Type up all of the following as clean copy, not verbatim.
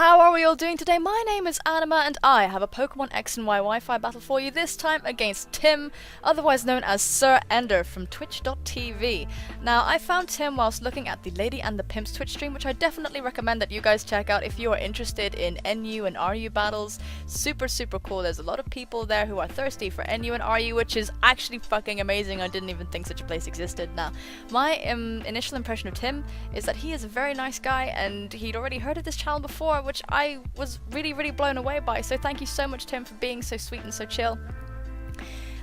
How are we all doing today? My name is Anima and I have a Pokemon X and Y Wi-Fi battle for you, this time against Tim, otherwise known as Sir Ender from twitch.tv. Now, I found Tim whilst looking at the Lady and the Pimp's Twitch stream, which I definitely recommend that you guys check out if you are interested in NU and RU battles. Super cool. There's a lot of people there who are thirsty for NU and RU, which is actually fucking amazing. I didn't even think such a place existed. Now, my initial impression of Tim is that he is a very nice guy and he'd already heard of this channel before, which I was really blown away by, so thank you so much, Tim, for being so sweet and so chill.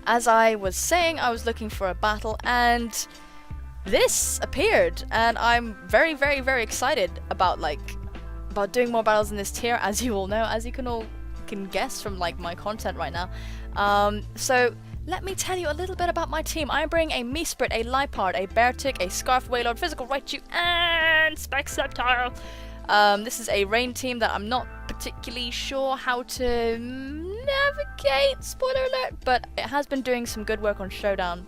As I was saying, I was looking for a battle and this appeared, and I'm very excited about doing more battles in this tier, as you all know, as you can guess from my content right now. So let me tell you a little bit about my team. I bring a Meesprit, a Lipard, a Beartic, a Scarf Wailord, Physical Raichu, and Spexceptile. This is a rain team that I'm not particularly sure how to navigate, spoiler alert, but it has been doing some good work on Showdown.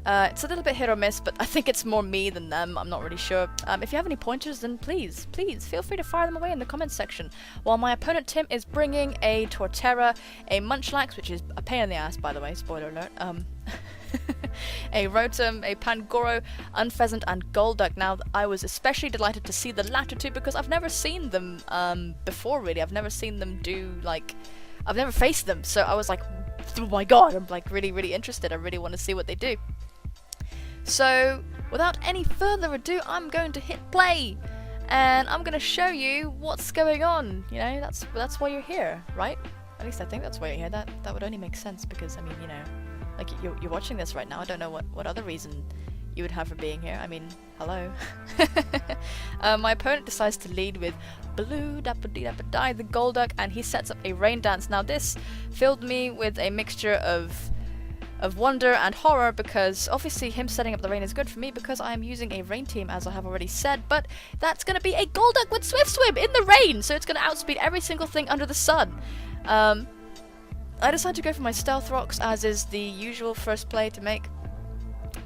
It's a little bit hit or miss, but I think it's more me than them, I'm not really sure. If you have any pointers, then please feel free to fire them away in the comments section. While my opponent Tim is bringing a Torterra, a Munchlax, which is a pain in the ass, by the way, spoiler alert, a Rotom, a Pangoro, Unpheasant, and Golduck. Now, I was especially delighted to see the latter two because I've never seen them before, really. I've never seen them do, I've never faced them, so I was like, oh my god, I'm really interested. I really want to see what they do. So, without any further ado, I'm going to hit play, and I'm going to show you what's going on. You know, that's why you're here, right? At least I think that's why you're here. That would only make sense because, I mean, you know, you're watching this right now. I don't know what other reason you would have for being here. I mean, hello. My opponent decides to lead with Blue Dappa-dee-dappa-die, the Golduck, and he sets up a Rain Dance. Now, this filled me with a mixture of wonder and horror, because obviously him setting up the rain is good for me because I am using a rain team, as I have already said, but that's going to be a Golduck with Swift Swim in the rain, so it's going to outspeed every single thing under the sun. I decided to go for my Stealth Rocks, as is the usual first play to make,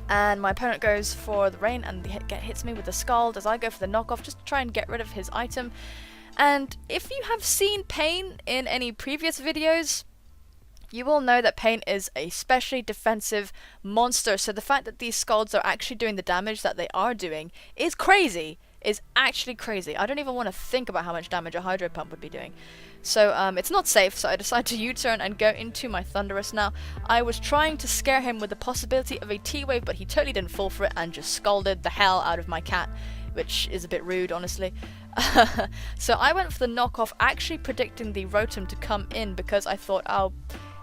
and my opponent goes for the rain and hits me with the Scald as I go for the knockoff just to try and get rid of his item. And if you have seen Pain in any previous videos, you will know that Pain is a specially defensive monster, so the fact that these Scalds are actually doing the damage that they are doing is crazy. Is actually crazy. I don't even want to think about how much damage a Hydro Pump would be doing. So it's not safe, so I decided to U-turn and go into my Thunderous. Now, I was trying to scare him with the possibility of a T-Wave, but he totally didn't fall for it and just scalded the hell out of my cat, which is a bit rude, honestly. So I went for the knockoff, actually predicting the Rotom to come in because I thought, oh,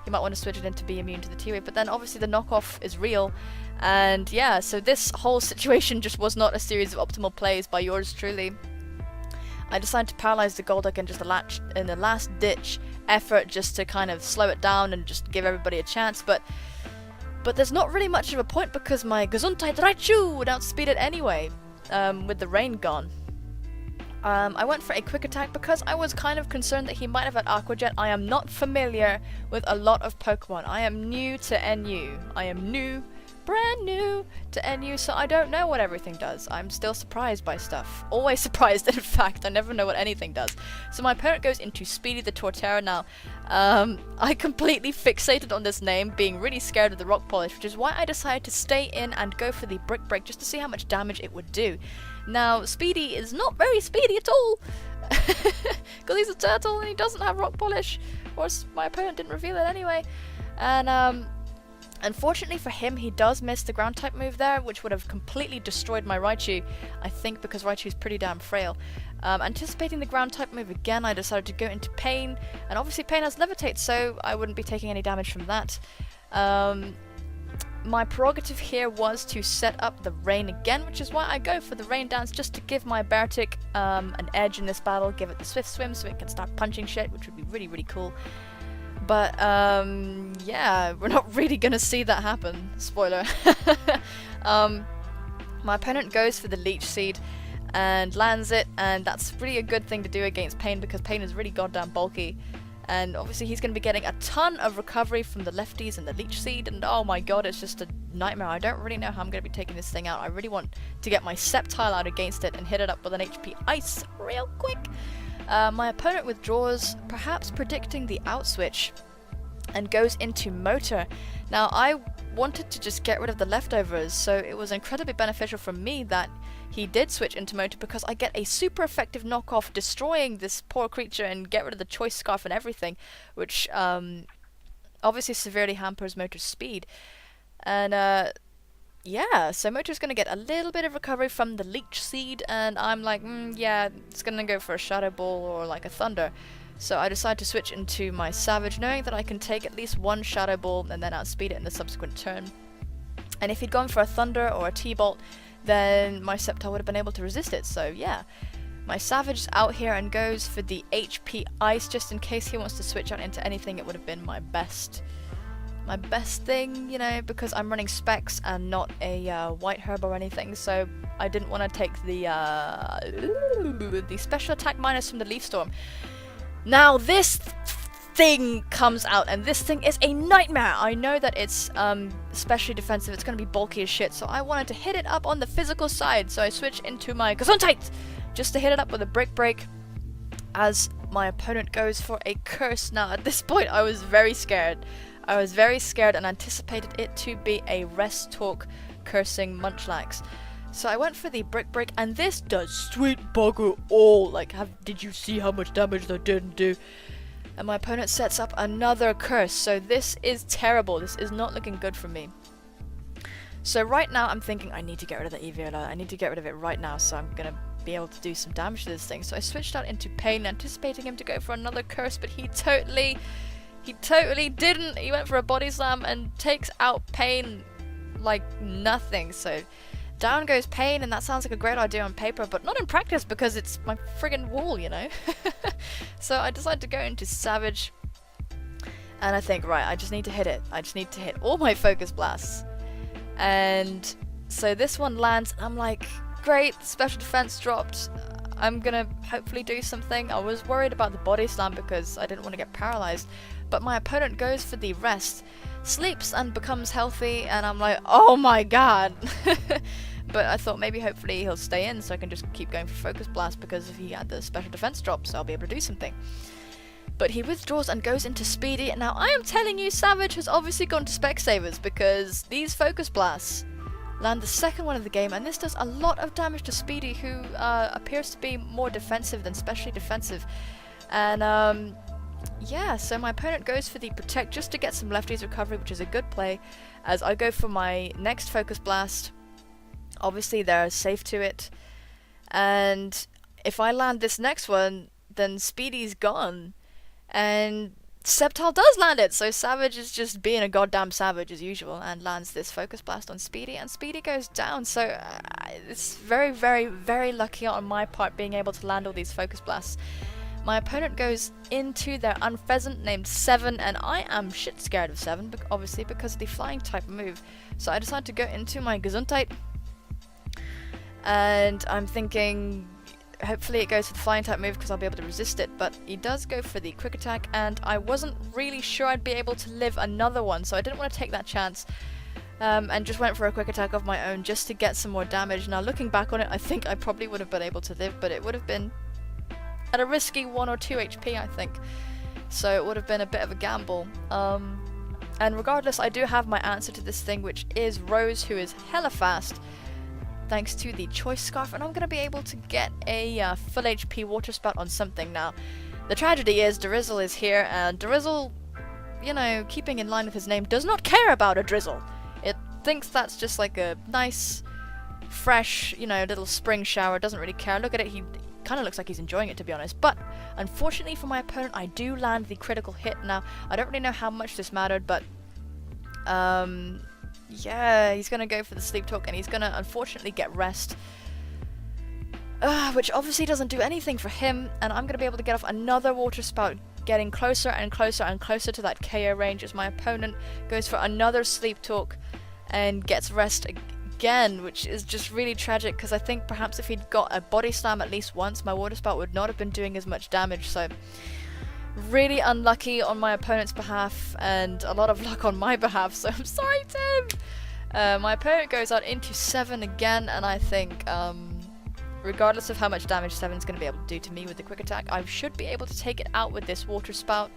you might want to switch it in to be immune to the T-Wave, but then obviously the knockoff is real. And yeah, so this whole situation just was not a series of optimal plays by yours truly. I decided to paralyze the Golduck in just in the last ditch effort just to kind of slow it down and just give everybody a chance, but there's not really much of a point because my Gesundheit Raichu would outspeed it anyway, with the rain gone. I went for a quick attack because I was kind of concerned that he might have had Aqua Jet. I am not familiar with a lot of Pokemon. I am new to NU. I am brand new to NU, so I don't know what everything does. I'm still surprised by stuff. Always surprised, in fact. I never know what anything does. So my opponent goes into Speedy the Torterra. Now, I completely fixated on this name, being really scared of the Rock Polish, which is why I decided to stay in and go for the Brick Break just to see how much damage it would do. Now, Speedy is not very speedy at all, because he's a turtle and he doesn't have Rock Polish. Of course, my opponent didn't reveal it anyway. And, unfortunately for him, he does miss the ground type move there, which would have completely destroyed my Raichu, I think, because Raichu is pretty damn frail. Anticipating the ground type move again, I decided to go into Pain, and obviously Pain has Levitate, so I wouldn't be taking any damage from that. My prerogative here was to set up the rain again, which is why I go for the Rain Dance, just to give my Beartic an edge in this battle, give it the Swift Swim so it can start punching shit, which would be really cool. But, yeah, we're not really gonna see that happen. Spoiler. My opponent goes for the Leech Seed and lands it, and that's really a good thing to do against Pain because Pain is really goddamn bulky. And obviously he's going to be getting a ton of recovery from the lefties and the Leech Seed, and oh my god, it's just a nightmare. I don't really know how I'm going to be taking this thing out. I really want to get my Sceptile out against it and hit it up with an HP Ice real quick. My opponent withdraws, perhaps predicting the out switch, and goes into motor. Now I wanted to just get rid of the leftovers, so it was incredibly beneficial for me that he did switch into motor, because I get a super effective knockoff destroying this poor creature and get rid of the choice scarf and everything, which obviously severely hampers motor's speed. And yeah, so motor's gonna get a little bit of recovery from the leech seed, and I'm like, yeah, it's gonna go for a shadow ball or like a thunder. So I decide to switch into my savage, knowing that I can take at least one shadow ball and then outspeed it in the subsequent turn. And if he'd gone for a thunder or a T-bolt, then my Sceptile would have been able to resist it. So yeah, my savage is out here and goes for the HP ice, just in case he wants to switch out into anything. It would have been my best thing, you know, because I'm running specs and not a white herb or anything, so I didn't want to take the special attack minus from the Leaf Storm. Now this thing comes out, and this thing is a nightmare. I know that it's especially defensive, it's going to be bulky as shit, so I wanted to hit it up on the physical side, so I switch into my Gesundheit just to hit it up with a break as my opponent goes for a curse. Now at this point I was very scared. And anticipated it to be a rest talk cursing Munchlax. So I went for the brick, and this does sweet bugger all. Like, did you see how much damage that didn't do? And my opponent sets up another curse, so this is terrible. This is not looking good for me. So right now I'm thinking I need to get rid of the Eeviola. I need to get rid of it right now, so I'm gonna be able to do some damage to this thing. So I switched out into Pain, anticipating him to go for another curse, but he totally didn't. He went for a body slam and takes out Pain like nothing. So down goes Pain, and that sounds like a great idea on paper, but not in practice because it's my friggin' wall, you know? So I decided to go into Savage, and I think, right, I just need to hit it. I just need to hit all my Focus Blasts. And so this one lands, and I'm like, great, special defense dropped. I'm gonna hopefully do something. I was worried about the body slam because I didn't want to get paralyzed, but my opponent goes for the rest, sleeps and becomes healthy, and I'm like, oh my god. But I thought maybe hopefully he'll stay in so I can just keep going for Focus Blast, because if he had the special defense drops I'll be able to do something. But he withdraws and goes into Speedy. Now I am telling you, Savage has obviously gone to Specsavers, because these Focus Blasts land the second one of the game, and this does a lot of damage to Speedy, who appears to be more defensive than specially defensive. And yeah, so my opponent goes for the Protect just to get some lefties recovery, which is a good play, as I go for my next Focus Blast. Obviously they're safe to it, and if I land this next one, then Speedy's gone, and Sceptile does land it, so Savage is just being a goddamn savage as usual, and lands this Focus Blast on Speedy, and Speedy goes down. So it's very, very, very lucky on my part being able to land all these Focus Blasts. My opponent goes into their Unpheasant named Seven, and I am shit scared of Seven, obviously because of the flying type move. So I decide to go into my Gesundheit, and I'm thinking hopefully it goes for the flying type move because I'll be able to resist it, but he does go for the quick attack, and I wasn't really sure I'd be able to live another one, so I didn't want to take that chance, and just went for a quick attack of my own just to get some more damage. Now looking back on it, I think I probably would have been able to live, but it would have been at a risky 1 or 2 HP, I think, so it would have been a bit of a gamble. And regardless, I do have my answer to this thing, which is Rose, who is hella fast thanks to the Choice Scarf, and I'm going to be able to get a full HP Water Spout on something. Now, the tragedy is Drizzle is here, and Drizzle, you know, keeping in line with his name, does not care about a drizzle. It thinks that's just like a nice, fresh, you know, little spring shower. It doesn't really care. Look at it, he kind of looks like he's enjoying it, to be honest. But unfortunately for my opponent, I do land the critical hit. Now, I don't really know how much this mattered, but yeah, he's gonna go for the Sleep Talk, and he's gonna unfortunately get rest, which obviously doesn't do anything for him, and I'm gonna be able to get off another Water Spout, getting closer and closer and closer to that KO range as my opponent goes for another Sleep Talk and gets rest again, which is just really tragic, because I think perhaps if he'd got a Body Slam at least once, my Water Spout would not have been doing as much damage. So really unlucky on my opponent's behalf, and a lot of luck on my behalf, so I'm sorry, Tim! My opponent goes out into 7 again, and I think, regardless of how much damage 7's going to be able to do to me with the quick attack, I should be able to take it out with this water spout.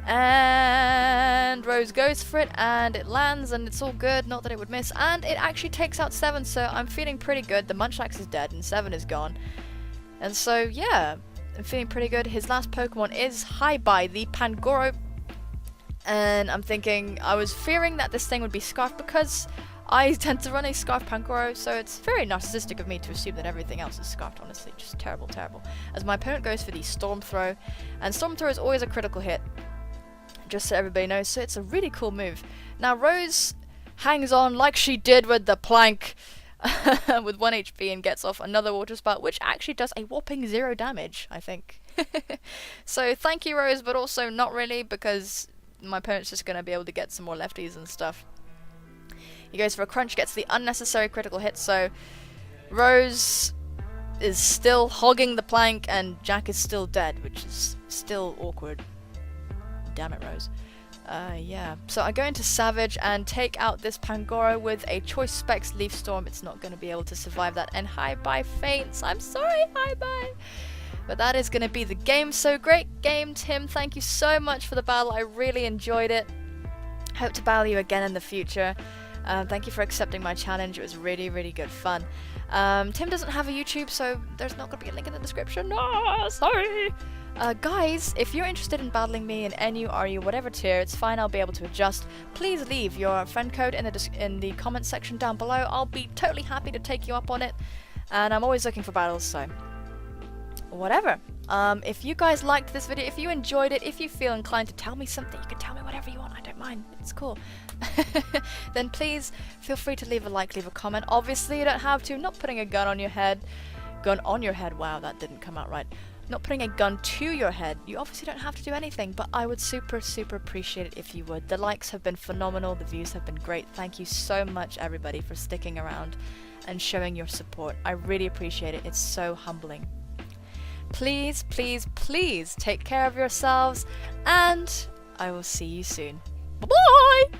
And Rose goes for it, and it lands, and it's all good, not that it would miss, and it actually takes out 7, so I'm feeling pretty good. The Munchlax is dead, and 7 is gone. And so, yeah, I'm feeling pretty good. His last Pokemon is Hi-Bye, the Pangoro, and I'm thinking, I was fearing that this thing would be Scarf, because I tend to run a Scarf Pangoro, so it's very narcissistic of me to assume that everything else is Scarfed, honestly. Just terrible, terrible. As my opponent goes for the Storm Throw, and Storm Throw is always a critical hit, just so everybody knows, so it's a really cool move. Now Rose hangs on like she did with the plank with 1 HP and gets off another water spout, which actually does a whopping 0 damage, I think. So thank you, Rose, but also not really, because my opponent's just going to be able to get some more lefties and stuff. He goes for a crunch, gets the unnecessary critical hit, so Rose is still hogging the plank and Jack is still dead, which is still awkward. Damn it, Rose. Yeah. So I go into Savage and take out this Pangoro with a Choice Specs Leaf Storm. It's not going to be able to survive that. And Hi-Bye faints. I'm sorry, Hi-Bye. But that is going to be the game. So great game, Tim. Thank you so much for the battle. I really enjoyed it. Hope to battle you again in the future. Thank you for accepting my challenge. It was really, really good fun. Tim doesn't have a YouTube, so there's not going to be a link in the description. No, sorry. Guys, if you're interested in battling me in NU, RU, whatever tier, it's fine, I'll be able to adjust. Please leave your friend code in the comment section down below. I'll be totally happy to take you up on it. And I'm always looking for battles, so whatever. If you guys liked this video, if you enjoyed it, if you feel inclined to tell me something, you can tell me whatever you want, I don't mind, it's cool. Then please feel free to leave a like, leave a comment. Obviously you don't have to. Not putting a gun on your head. Gun on your head, wow, that didn't come out right. Not putting a gun to your head. You obviously don't have to do anything, but I would super, super appreciate it if you would. The likes have been phenomenal, the views have been great. Thank you so much, everybody, for sticking around and showing your support. I really appreciate it. It's so humbling. Please, please, please take care of yourselves, and I will see you soon. Bye-bye!